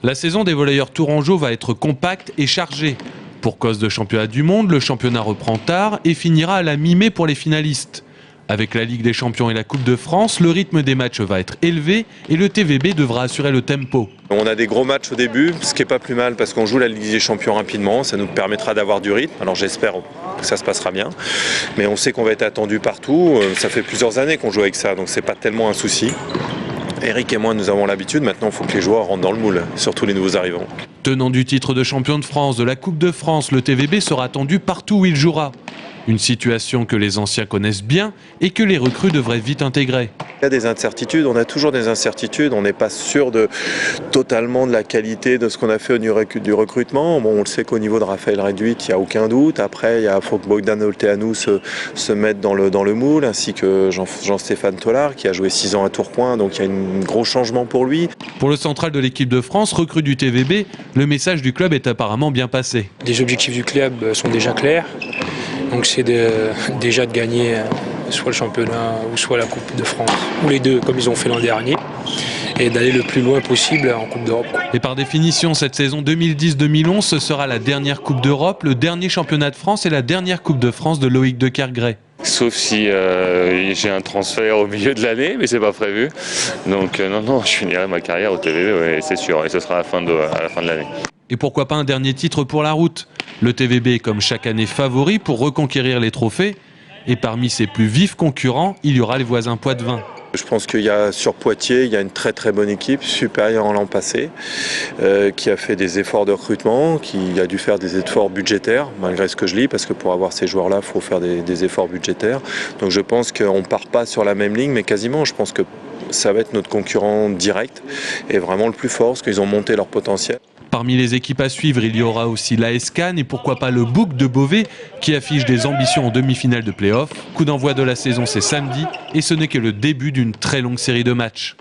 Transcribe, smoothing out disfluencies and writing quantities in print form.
La saison des volleyeurs tourangeaux va être compacte et chargée. Pour cause de championnat du monde, le championnat reprend tard et finira à la mi-mai pour les finalistes. Avec la Ligue des Champions et la Coupe de France, le rythme des matchs va être élevé et le TVB devra assurer le tempo. On a des gros matchs au début, ce qui n'est pas plus mal parce qu'on joue la Ligue des Champions rapidement, ça nous permettra d'avoir du rythme. Alors j'espère que ça se passera bien, mais on sait qu'on va être attendu partout. Ça fait plusieurs années qu'on joue avec ça, donc c'est pas tellement un souci. Eric et moi, nous avons l'habitude. Maintenant, il faut que les joueurs rentrent dans le moule, surtout les nouveaux arrivants. Tenant du titre de champion de France, de la Coupe de France, le TVB sera attendu partout où il jouera. Une situation que les anciens connaissent bien et que les recrues devraient vite intégrer. Il y a des incertitudes, on a toujours des incertitudes, on n'est pas sûr totalement de la qualité de ce qu'on a fait du recrutement. Bon, on le sait qu'au niveau de Raphaël Réduit, il n'y a aucun doute. Après, il faut que Bogdan Olteanu se mette dans le moule, ainsi que Jean-Stéphane Tollard, qui a joué 6 ans à Tourcoing, donc il y a un gros changement pour lui. Pour le central de l'équipe de France, recrue du TVB, le message du club est apparemment bien passé. Les objectifs du club sont déjà clairs. Donc c'est déjà de gagner soit le championnat ou soit la Coupe de France, ou les deux comme ils ont fait l'an dernier, et d'aller le plus loin possible en Coupe d'Europe. Et par définition, cette saison 2010-2011, ce sera la dernière Coupe d'Europe, le dernier championnat de France et la dernière Coupe de France de Loïc de Kergray. Sauf si j'ai un transfert au milieu de l'année, mais c'est pas prévu. Donc non, je finirai ma carrière au TVB, ouais, c'est sûr, et ce sera à la fin de l'année. Et pourquoi pas un dernier titre pour la route? Le TVB est comme chaque année favori pour reconquérir les trophées. Et parmi ses plus vifs concurrents, il y aura les voisins poitevins. Je pense qu'il y a sur Poitiers, il y a une très très bonne équipe, supérieure à l'an passé, qui a fait des efforts de recrutement, qui a dû faire des efforts budgétaires, malgré ce que je lis, parce que pour avoir ces joueurs-là, il faut faire des efforts budgétaires. Donc je pense qu'on ne part pas sur la même ligne, mais quasiment, je pense que ça va être notre concurrent direct et vraiment le plus fort, parce qu'ils ont monté leur potentiel. Parmi les équipes à suivre, il y aura aussi l'AS Cannes et pourquoi pas le Bouc de Beauvais qui affiche des ambitions en demi-finale de play-off. Coup d'envoi de la saison, c'est samedi et ce n'est que le début d'une très longue série de matchs.